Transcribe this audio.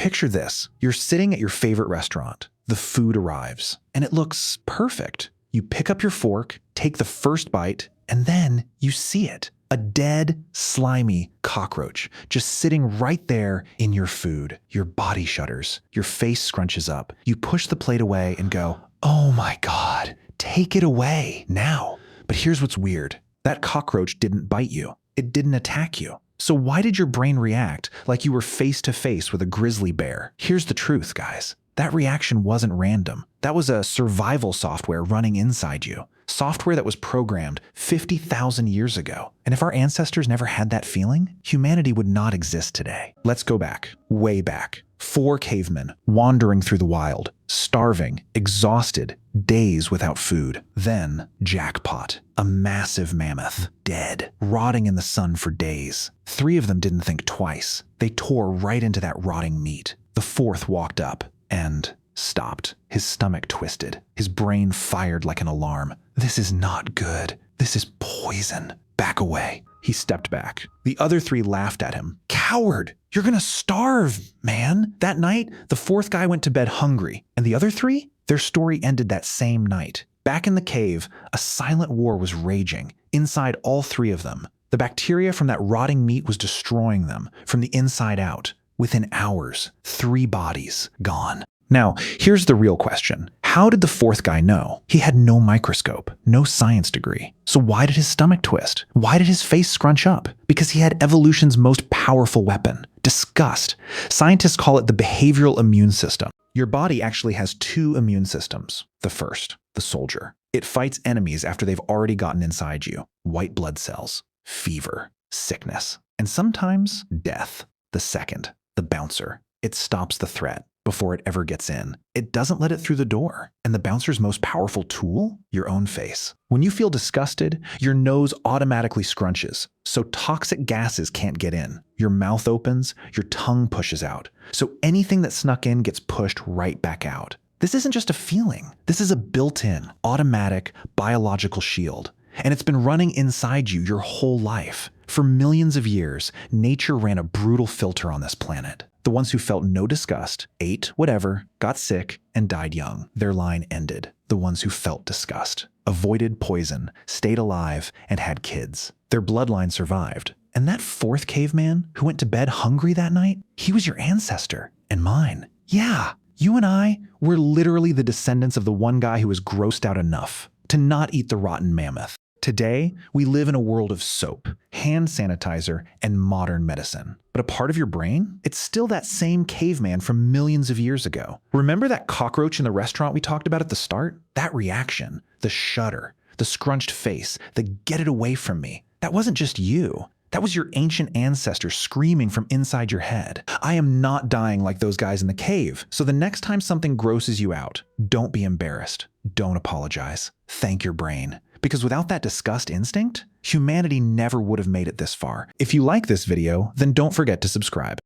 Picture this. You're sitting at your favorite restaurant. The food arrives, and it looks perfect. You pick up your fork, take the first bite, and then you see it. A dead, slimy cockroach just sitting right there in your food. Your body shudders. Your face scrunches up. You push the plate away and go, "Oh my God, take it away now." But here's what's weird. That cockroach didn't bite you. It didn't attack you. So why did your brain react like you were face to face with a grizzly bear? Here's the truth, guys. That reaction wasn't random. That was a survival software running inside you. Software that was programmed 50,000 years ago. And if our ancestors never had that feeling, humanity would not exist today. Let's go back, way back. 4 cavemen wandering through the wild, starving, exhausted, days without food. Then, jackpot, a massive mammoth, dead, rotting in the sun for days. 3 of them didn't think twice. They tore right into that rotting meat. The 4th walked up and stopped. His stomach twisted. His brain fired like an alarm. This is not good. This is poison. Back away. He stepped back. The other 3 laughed at him. Coward! You're gonna starve, man! That night, the 4th guy went to bed hungry. And the other 3? Their story ended that same night. Back in the cave, a silent war was raging. Inside all 3 of them. The bacteria from that rotting meat was destroying them from the inside out. Within hours, 3 bodies gone. Now, here's the real question. How did the 4th guy know? He had no microscope, no science degree. So why did his stomach twist? Why did his face scrunch up? Because he had evolution's most powerful weapon, disgust. Scientists call it the behavioral immune system. Your body actually has 2 immune systems. The first, the soldier. It fights enemies after they've already gotten inside you. White blood cells, fever, sickness, and sometimes death. The second, the bouncer. It stops the threat before it ever gets in. It doesn't let it through the door. And the bouncer's most powerful tool? Your own face. When you feel disgusted, your nose automatically scrunches, so toxic gases can't get in. Your mouth opens, your tongue pushes out, so anything that snuck in gets pushed right back out. This isn't just a feeling. This is a built-in, automatic, biological shield. And it's been running inside you your whole life. For millions of years, nature ran a brutal filter on this planet. The ones who felt no disgust, ate whatever, got sick, and died young. Their line ended. The ones who felt disgust, avoided poison, stayed alive, and had kids. Their bloodline survived. And that 4th caveman who went to bed hungry that night, he was your ancestor and mine. Yeah, you and I were literally the descendants of the one guy who was grossed out enough to not eat the rotten mammoth. Today, we live in a world of soap, hand sanitizer, and modern medicine. But a part of your brain? It's still that same caveman from millions of years ago. Remember that cockroach in the restaurant we talked about at the start? That reaction, the shudder, the scrunched face, the "get it away from me." That wasn't just you. That was your ancient ancestor screaming from inside your head. I am not dying like those guys in the cave. So the next time something grosses you out, don't be embarrassed. Don't apologize. Thank your brain. Because without that disgust instinct, humanity never would have made it this far. If you like this video, then don't forget to subscribe.